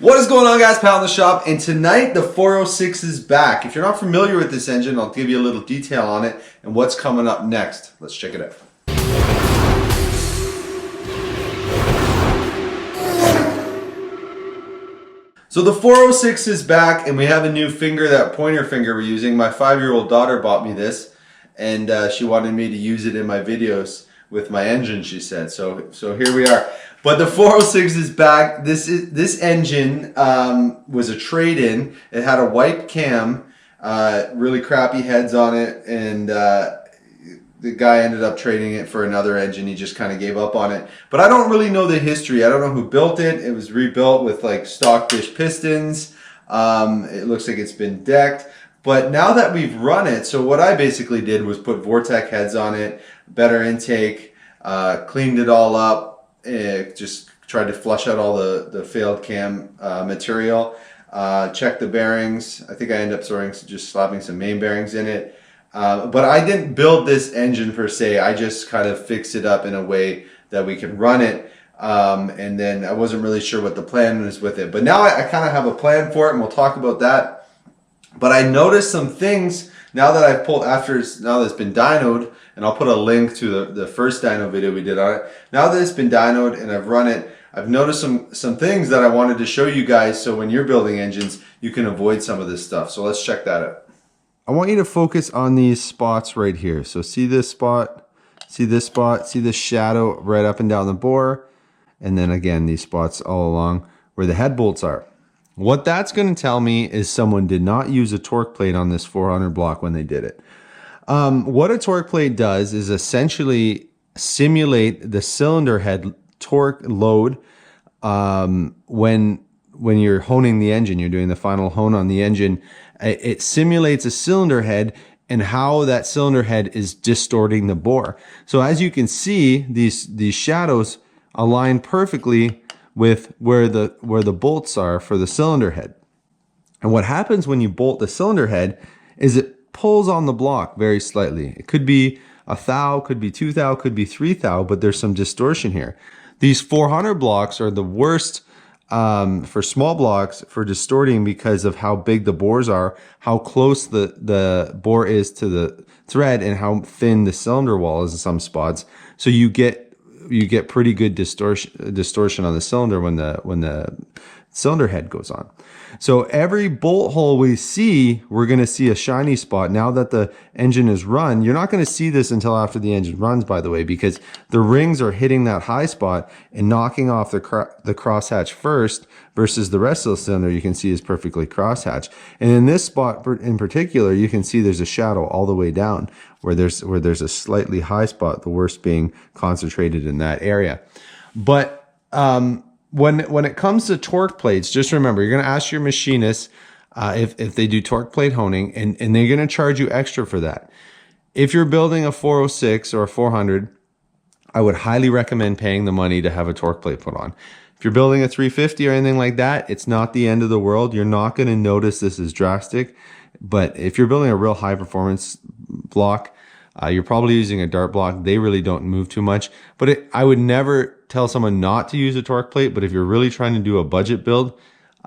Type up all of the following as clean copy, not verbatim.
What is going on, guys? Pal in the shop, and tonight the 406 is back. If you're not familiar with this engine, I'll give you a little detail on it and what's coming up next. Let's check it out. So the 406 is back, and we have a new finger, that pointer finger we're using. My 5-year-old daughter bought me this, and she wanted me to use it in my videos with my engine, she said. So here we are. But the 406 is back. This engine was a trade-in. It had a white cam, really crappy heads on it, and the guy ended up trading it for another engine. He just kind of gave up on it. But I don't really know the history. I don't know who built it. It was rebuilt with like stock dish pistons. It looks like it's been decked. But now that we've run it, so what I basically did was put Vortec heads on it, better intake, cleaned it all up. Just tried to flush out all the failed cam material, check the bearings. I think I ended up just slapping some main bearings in it. But I didn't build this engine per se. I just kind of fixed it up in a way that we can run it. And then I wasn't really sure what the plan was with it. But now I kind of have a plan for it, and we'll talk about that. But I noticed some things now that I've pulled now that it's been dynoed, and I'll put a link to the first dyno video we did on it. Now that it's been dynoed and I've run it, I've noticed some things that I wanted to show you guys, so when you're building engines, you can avoid some of this stuff. So let's check that out. I want you to focus on these spots right here. So see this spot, see this spot, see the shadow right up and down the bore, and then again these spots all along where the head bolts are. What that's going to tell me is someone did not use a torque plate on this 400 block when they did it. What a torque plate does is essentially simulate the cylinder head torque load when you're honing the engine. You're doing the final hone on the engine. It simulates a cylinder head and how that cylinder head is distorting the bore. So as you can see, these shadows align perfectly with where the bolts are for the cylinder head. And what happens when you bolt the cylinder head is it pulls on the block very slightly. It could be a thou, could be 2 thou, could be 3 thou, but there's some distortion here. These 400 blocks are the worst for small blocks for distorting because of how big the bores are, how close the bore is to the thread, and how thin the cylinder wall is in some spots. So you get pretty good distortion on the cylinder when the cylinder head goes on. So every bolt hole we see, we're going to see a shiny spot. Now that the engine is run, you're not going to see this until after the engine runs, by the way, because the rings are hitting that high spot and knocking off the crosshatch first, versus the rest of the cylinder you can see is perfectly crosshatch. And in this spot in particular, you can see there's a shadow all the way down where there's a slightly high spot, the worst being concentrated in that area. But when it comes to torque plates, just remember, you're going to ask your machinist if they do torque plate honing, and they're going to charge you extra for that. If you're building a 406 or a 400, I would highly recommend paying the money to have a torque plate put on. If you're building a 350 or anything like that, it's not the end of the world. You're not going to notice this is drastic. But if you're building a real high performance block, you're probably using a dart block. They really don't move too much. But I would never tell someone not to use a torque plate. But if you're really trying to do a budget build,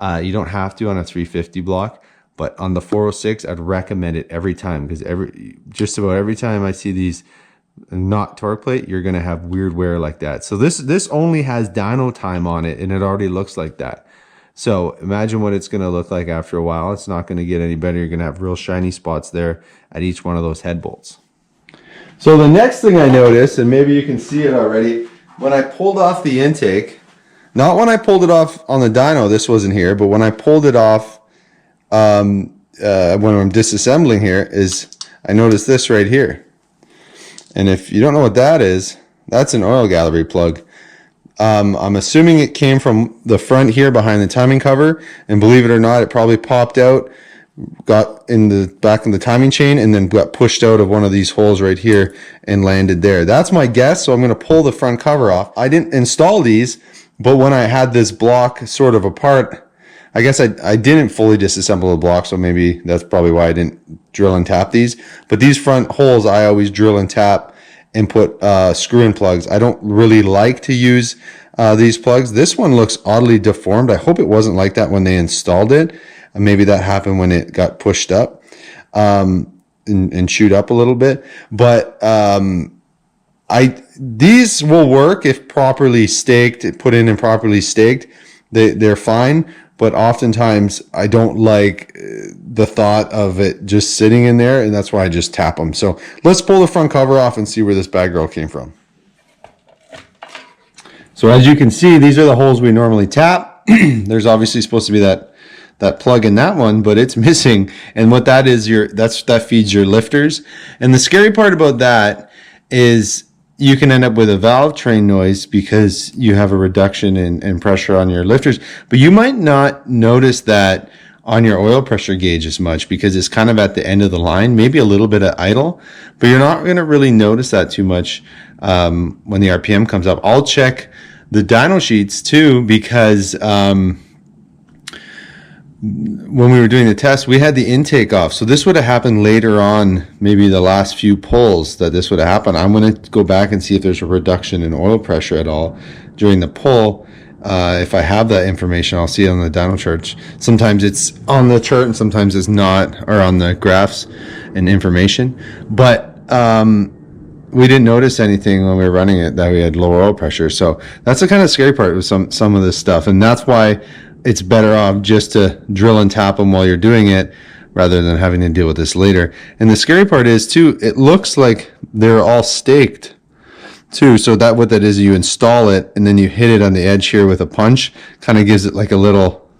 you don't have to on a 350 block. But on the 406, I'd recommend it every time, because just about every time I see these not torque plate, you're going to have weird wear like that. So this only has dyno time on it, and it already looks like that. So imagine what it's going to look like after a while. It's not going to get any better. You're going to have real shiny spots there at each one of those head bolts. So the next thing I noticed, and maybe you can see it already, when I pulled off the intake, not when I pulled it off on the dyno, this wasn't here, but when I pulled it off when I'm disassembling here, is I noticed this right here. And if you don't know what that is, that's an oil gallery plug. I'm assuming it came from the front here behind the timing cover, and believe it or not, it probably popped out, got in the back of the timing chain, and then got pushed out of one of these holes right here and landed there. That's my guess, so I'm going to pull the front cover off. I didn't install these, but when I had this block sort of apart, I guess I didn't fully disassemble the block, so maybe that's probably why I didn't drill and tap these. But these front holes, I always drill and tap and put screw-in plugs. I don't really like to use these plugs. This one looks oddly deformed. I hope it wasn't like that when they installed it. Maybe that happened when it got pushed up and chewed up a little bit. But these will work if properly staked, put in and properly staked. They're fine. But oftentimes I don't like the thought of it just sitting in there, and that's why I just tap them. So let's pull the front cover off and see where this bad girl came from. So as you can see, these are the holes we normally tap. There's obviously supposed to be that plug in that one, but it's missing. And what that is, that feeds your lifters. And the scary part about that is you can end up with a valve train noise because you have a reduction in pressure on your lifters. But you might not notice that on your oil pressure gauge as much because it's kind of at the end of the line, maybe a little bit of idle, but you're not going to really notice that too much when the RPM comes up. I'll check the dyno sheets too because when we were doing the test, we had the intake off. So this would have happened later on, maybe the last few pulls that this would have happened. I'm going to go back and see if there's a reduction in oil pressure at all during the pull. If I have that information, I'll see it on the dyno chart. Sometimes it's on the chart and sometimes it's not, or on the graphs and information. But we didn't notice anything when we were running it that we had lower oil pressure. So that's the kind of scary part with some of this stuff. And that's why it's better off just to drill and tap them while you're doing it rather than having to deal with this later. And the scary part is too, it looks like they're all staked too. So that what that is, you install it and then you hit it on the edge here with a punch, kind of gives it like a little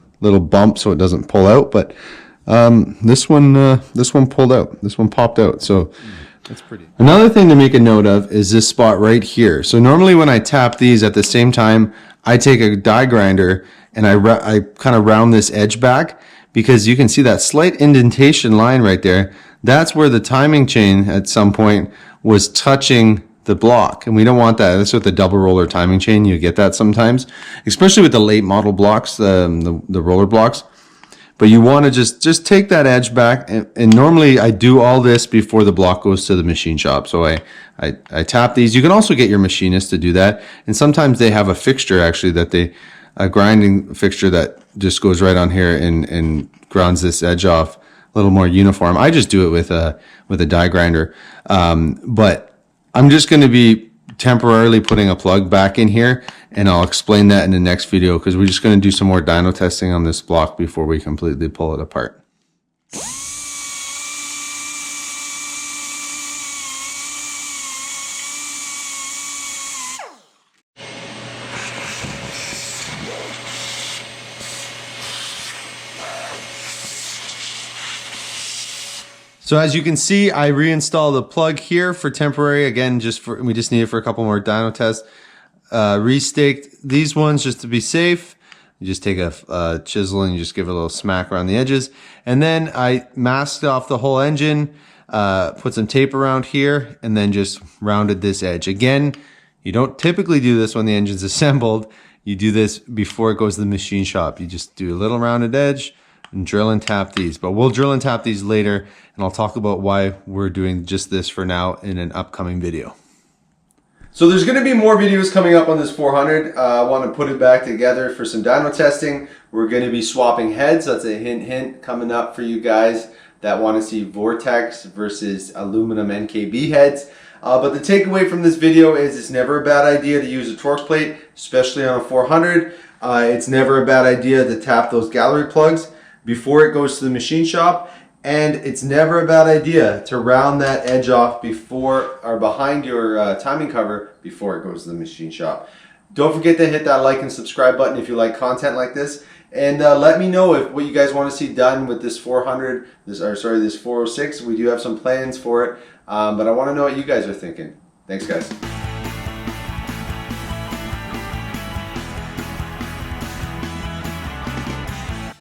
bump so it doesn't pull out. But this one pulled out. This one popped out. So that's pretty. Another thing to make a note of is this spot right here. So normally when I tap these at the same time, I take a die grinder and I kind of round this edge back because you can see that slight indentation line right there. That's where the timing chain at some point was touching the block, and we don't want that. That's with the double roller timing chain. You get that sometimes, especially with the late model blocks, the roller blocks. But you want to just take that edge back, and normally I do all this before the block goes to the machine shop. So I tap these. You can also get your machinist to do that, and sometimes they have a fixture actually a grinding fixture that just goes right on here and grounds this edge off a little more uniform. I just do it with a die grinder, but I'm just going to be temporarily putting a plug back in here, and I'll explain that in the next video because we're just going to do some more dyno testing on this block before we completely pull it apart. So as you can see, I reinstalled the plug here for temporary. Again, we just need it for a couple more dyno tests. Restaked these ones just to be safe. You just take a chisel and you just give it a little smack around the edges. And then I masked off the whole engine, put some tape around here, and then just rounded this edge. Again, you don't typically do this when the engine's assembled. You do this before it goes to the machine shop. You just do a little rounded edge and drill and tap these. But we'll drill and tap these later, and I'll talk about why we're doing just this for now in an upcoming video. So there's going to be more videos coming up on this 400. I want to put it back together for some dyno testing. We're going to be swapping heads. That's a hint coming up for you guys that want to see Vortex versus aluminum NKB heads. But the takeaway from this video is it's never a bad idea to use a torque plate, especially on a 400. It's never a bad idea to tap those gallery plugs before it goes to the machine shop. And it's never a bad idea to round that edge off before or behind your timing cover before it goes to the machine shop. Don't forget to hit that like and subscribe button if you like content like this. And let me know what you guys want to see done with this 400, this 406. We do have some plans for it, but I want to know what you guys are thinking. Thanks, guys.